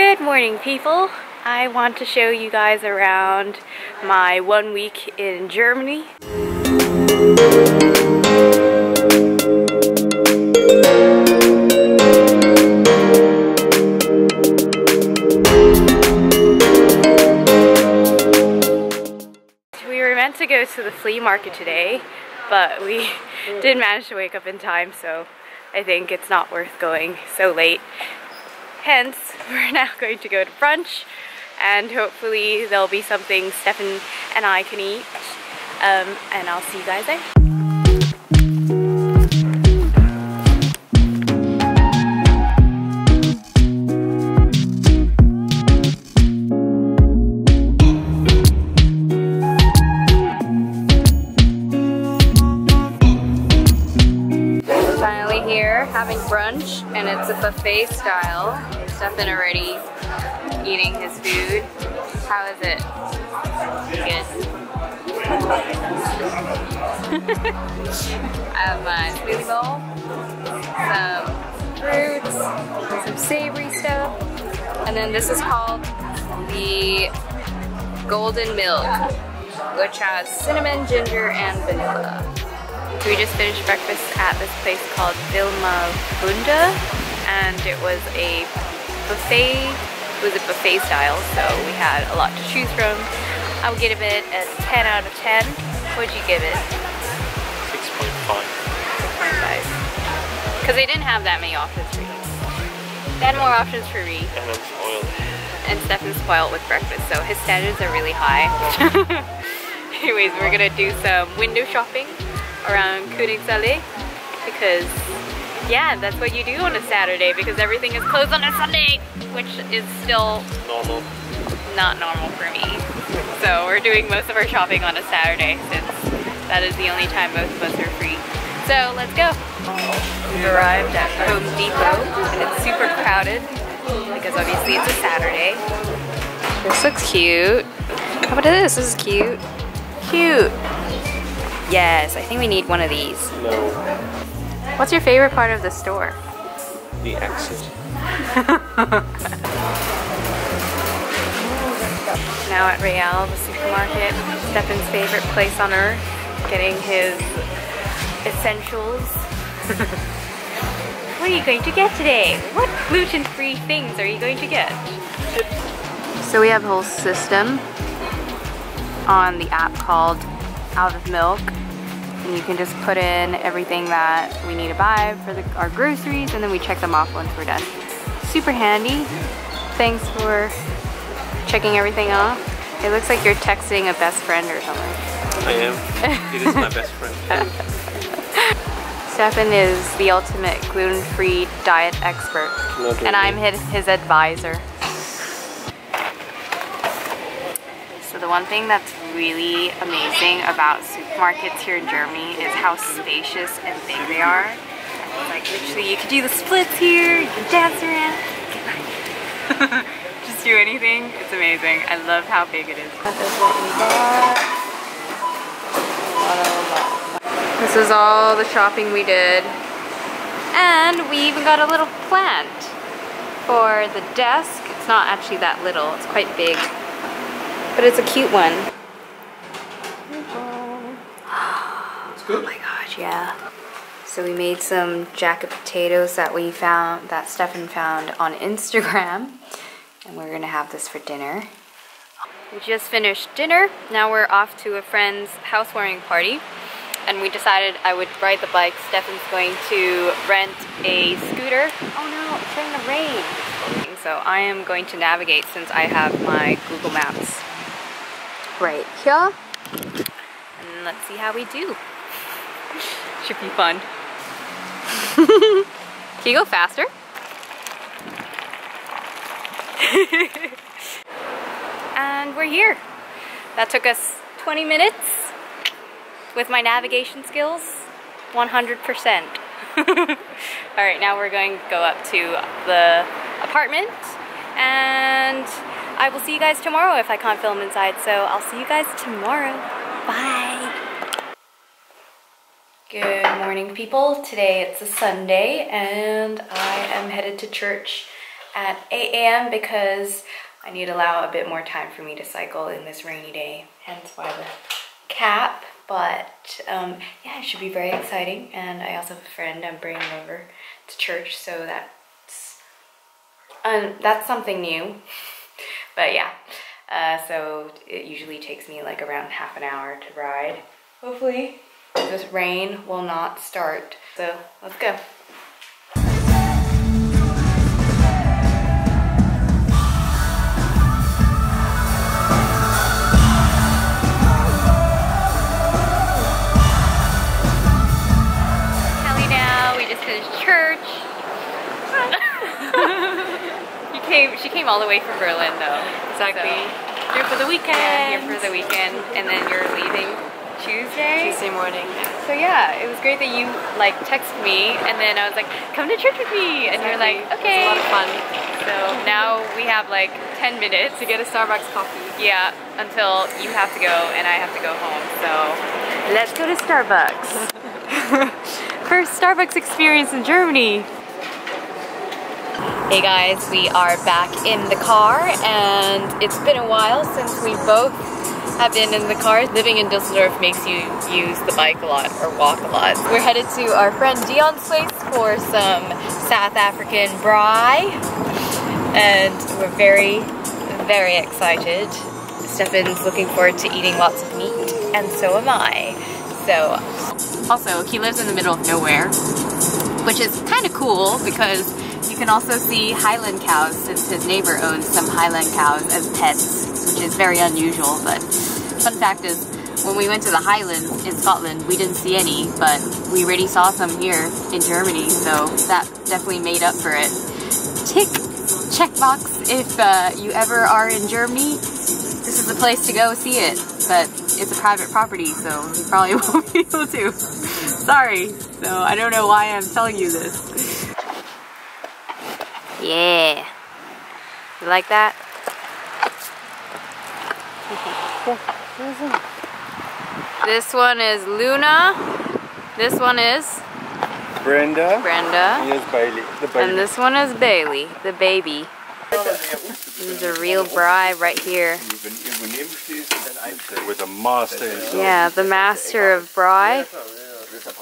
Good morning, people. I want to show you guys around my 1 week in Germany. We were meant to go to the flea market today, but we didn't manage to wake up in time, so I think it's not worth going so late. Hence, we're now going to go to brunch, and hopefully there'll be something Stefan and I can eat, and I'll see you guys there. Finally here, having brunch, and it's a buffet style. Stefan already eating his food. How is it? Good. I have my smoothie bowl, some fruits, some savory stuff, and then this is called the golden milk, which has cinnamon, ginger, and vanilla. We just finished breakfast at this place called Wilma Bunda, and it was a buffet. It was a buffet style, so we had a lot to choose from. I would give it a 10 out of 10. What'd you give it? 6.5. 6.5. Because they didn't have that many options for you. They had more options for me. And I'm spoiled. And Stefan's spoiled with breakfast, so his standards are really high. Anyways, we're gonna do some window shopping around Königsallée, because yeah, that's what you do on a Saturday, because everything is closed on a Sunday, which is still normal. Not normal for me. So we're doing most of our shopping on a Saturday, since that is the only time most of us are free. So let's go. We've arrived at Home Depot, and it's super crowded because obviously it's a Saturday. This looks cute. How about this? This is cute. Cute. Yes, I think we need one of these. No. What's your favorite part of the store? The exit. Now at Real, the supermarket, Stefan's favorite place on earth, getting his essentials. What are you going to get today? What gluten-free things are you going to get? So we have a whole system on the app called Out of Milk, and you can just put in everything that we need to buy for our groceries, and then we check them off once we're done. Super handy. Thanks for checking everything off. It looks like you're texting a best friend or something. I am. It is my best friend. Stefan is the ultimate gluten-free diet expert, and I'm his advisor. So the one thing that's really amazing about supermarkets here in Germany is how spacious and big they are. Like literally you can do the splits here, you can dance around, just do anything. It's amazing. I love how big it is. This is what we got. This is all the shopping we did. And we even got a little plant for the desk. It's not actually that little, it's quite big. But it's a cute one. It's good. Oh my gosh, yeah. So we made some jacket potatoes that Stefan found on Instagram. And we're gonna have this for dinner. We just finished dinner. Now we're off to a friend's housewarming party. And we decided I would ride the bike. Stefan's going to rent a scooter. Oh no, it's starting to rain. So I am going to navigate since I have my Google Maps right here. And let's see how we do. Should be fun. Can you go faster? And we're here. That took us 20 minutes with my navigation skills, 100%. Alright, now we're going to go up to the apartment, and I will see you guys tomorrow if I can't film inside, so I'll see you guys tomorrow. Bye! Good morning, people. Today it's a Sunday, and I am headed to church at 8 a.m. because I need to allow a bit more time for me to cycle in this rainy day, hence why the cap. But yeah, it should be very exciting. And I also have a friend I'm bringing over to church, so that's something new. But yeah, so it usually takes me like around half an hour to ride. Hopefully this rain will not start. So let's go. Kelly now, we just finished church. She came all the way from Berlin though. Exactly. So, here for the weekend. yeah, here for the weekend, and then you're leaving Tuesday morning. So yeah, it was great that you like texted me, and then I was like, come to church with me, and you're like, okay. It was a lot of fun. So now we have like 10 minutes To get a Starbucks coffee. yeah, until you have to go and I have to go home. So let's go to Starbucks. First Starbucks experience in Germany. Hey guys, we are back in the car, and it's been a while since we both have been in the car. Living in Düsseldorf makes you use the bike a lot or walk a lot. We're headed to our friend Dion's place for some South African braai, and we're very, very excited. Stefan's looking forward to eating lots of meat, and so am I. So, also, he lives in the middle of nowhere, which is kind of cool because you can also see Highland cows, since his neighbor owns some Highland cows as pets, which is very unusual. But fun fact is, when we went to the Highlands in Scotland, we didn't see any, but we already saw some here in Germany, so that definitely made up for it. Checkbox if you ever are in Germany. This is the place to go see it, but it's a private property, so you probably won't be able to. Sorry, so I don't know why I'm telling you this. Yeah. You like that? This one is Luna. This one is Brenda. Brenda. And here's Bailey. The baby. And this one is Bailey, the baby. This is a real braai right here. With a master inside. Yeah, the master of braai.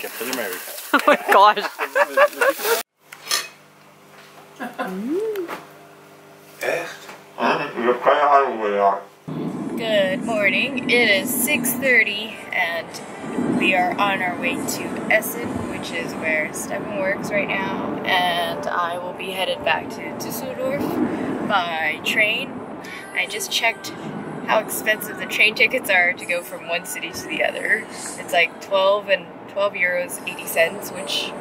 Captain America. Oh my gosh. Good morning. It is 6:30 and we are on our way to Essen, which is where Stefan works right now, and I will be headed back to Düsseldorf by train. I just checked how expensive the train tickets are to go from one city to the other. It's like 12 euros 80 cents, which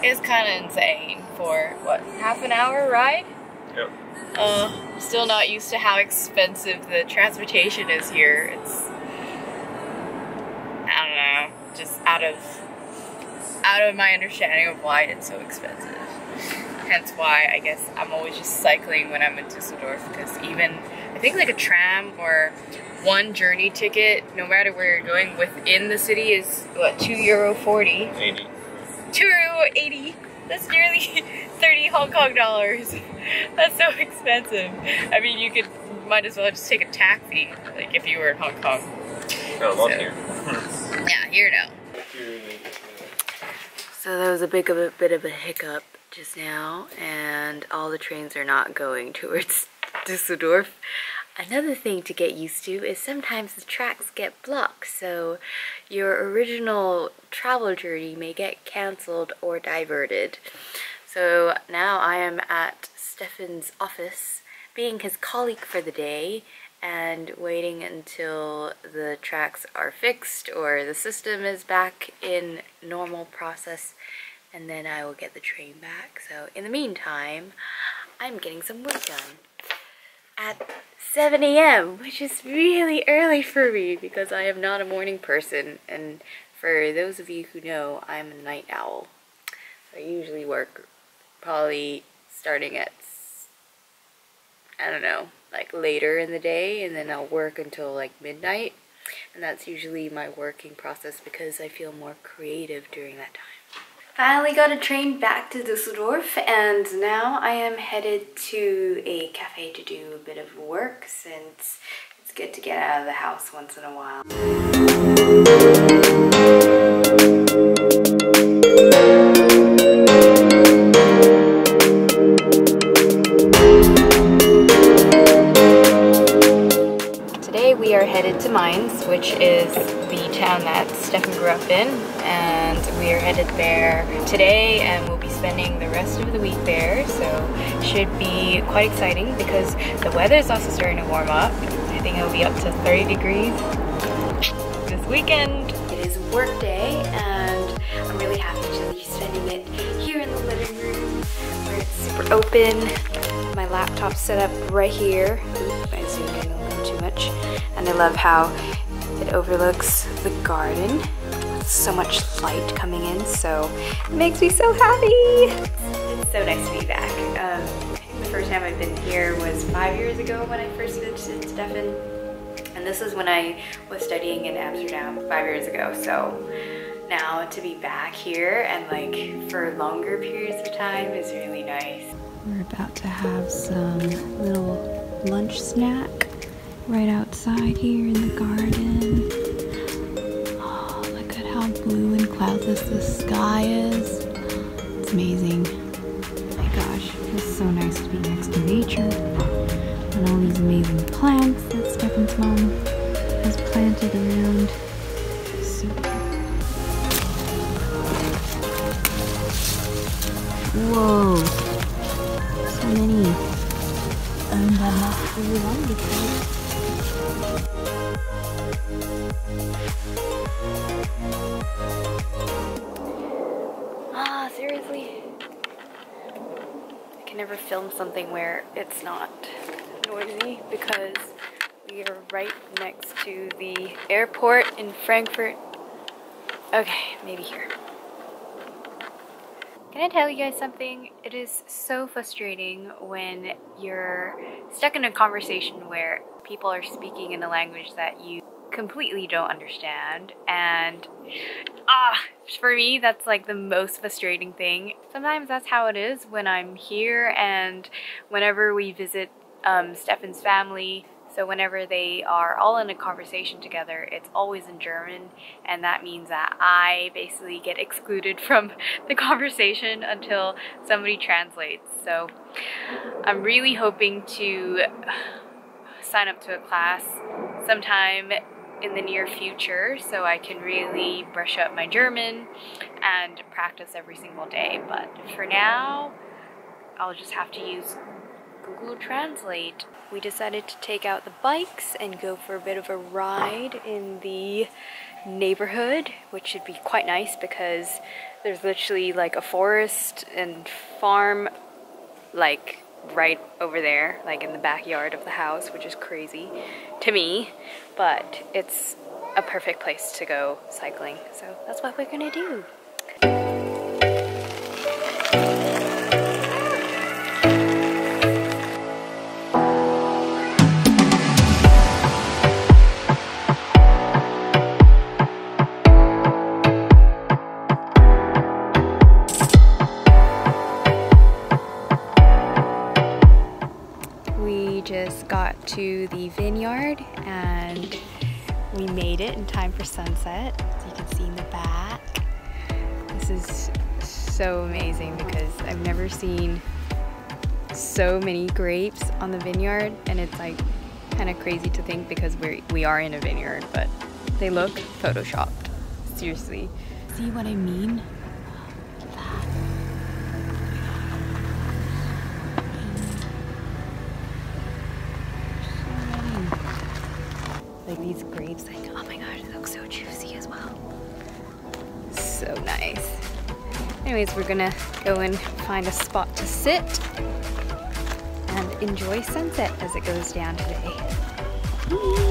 is kind of insane for what, half an hour ride? Yep. Still not used to how expensive the transportation is here. It's, I don't know, just out of my understanding of why it's so expensive. Hence why I guess I'm always just cycling when I'm in Düsseldorf, because even I think like a tram or one journey ticket, no matter where you're going within the city, is what, €2.40? 80. €2.80. That's nearly 30 Hong Kong dollars. That's so expensive. I mean, you might as well just take a taxi, like if you were in Hong Kong. No, not here. Yeah, here no. So that was a bit of a hiccup just now, and all the trains are not going towards Düsseldorf. Another thing to get used to is sometimes the tracks get blocked, so your original travel journey may get cancelled or diverted. So now I am at Stefan's office, being his colleague for the day, and waiting until the tracks are fixed or the system is back in normal process, and then I will get the train back. So in the meantime, I'm getting some work done at 7 a.m., which is really early for me because I am not a morning person, and for those of you who know, I'm a night owl. So I usually work probably starting at, I don't know, like later in the day, and then I'll work until like midnight, and that's usually my working process because I feel more creative during that time. Finally got a train back to Düsseldorf, and now I am headed to a cafe to do a bit of work since it's good to get out of the house once in a while. Today we are headed to Mainz, which is the town that Stefan grew up in, and we are headed there today and we'll be spending the rest of the week there, so should be quite exciting because the weather is also starting to warm up. I think it'll be up to 30 degrees this weekend. It is work day and I'm really happy to be spending it here in the living room where it's super open. My laptop's set up right here. Oop, I zoomed in a little too much. And I love how it overlooks the garden with so much light coming in, so it makes me so happy. It's so nice to be back. I think the first time I've been here was 5 years ago when I first visited Stefan. And this is when I was studying in Amsterdam 5 years ago, so now to be back here and like for longer periods of time is really nice. We're about to have some little lunch snack right outside here in the garden. Oh, look at how blue and cloudless the sky is. It's amazing. Oh my gosh, it's so nice to be next to nature and all these amazing plants that Stefan's mom has planted around. So whoa, so many. And that must be wonderful. Seriously? I can never film something where it's not noisy because we are right next to the airport in Frankfurt. Okay, maybe here. Can I tell you guys something? It is so frustrating when you're stuck in a conversation where people are speaking in a language that you completely don't understand, and for me that's like the most frustrating thing. Sometimes that's how it is when I'm here and whenever we visit Stefan's family. So whenever they are all in a conversation together, it's always in German, and that means that I basically get excluded from the conversation until somebody translates. So I'm really hoping to sign up to a class sometime in the near future so I can really brush up my German and practice every single day. But for now, I'll just have to use Google Translate. We decided to take out the bikes and go for a bit of a ride in the neighborhood, which should be quite nice because there's literally like a forest and farm like right over there, like in the backyard of the house, which is crazy to me, but it's a perfect place to go cycling, so that's what we're gonna do. Just got to the vineyard and we made it in time for sunset, as you can see in the back. This is so amazing because I've never seen so many grapes on the vineyard, and it's like kind of crazy to think because we are in a vineyard, but they look photoshopped. Seriously. See what I mean? Look at that. Like these grapes, like, oh my gosh, they look so juicy as well. So nice. Anyways, we're gonna go and find a spot to sit and enjoy sunset as it goes down today.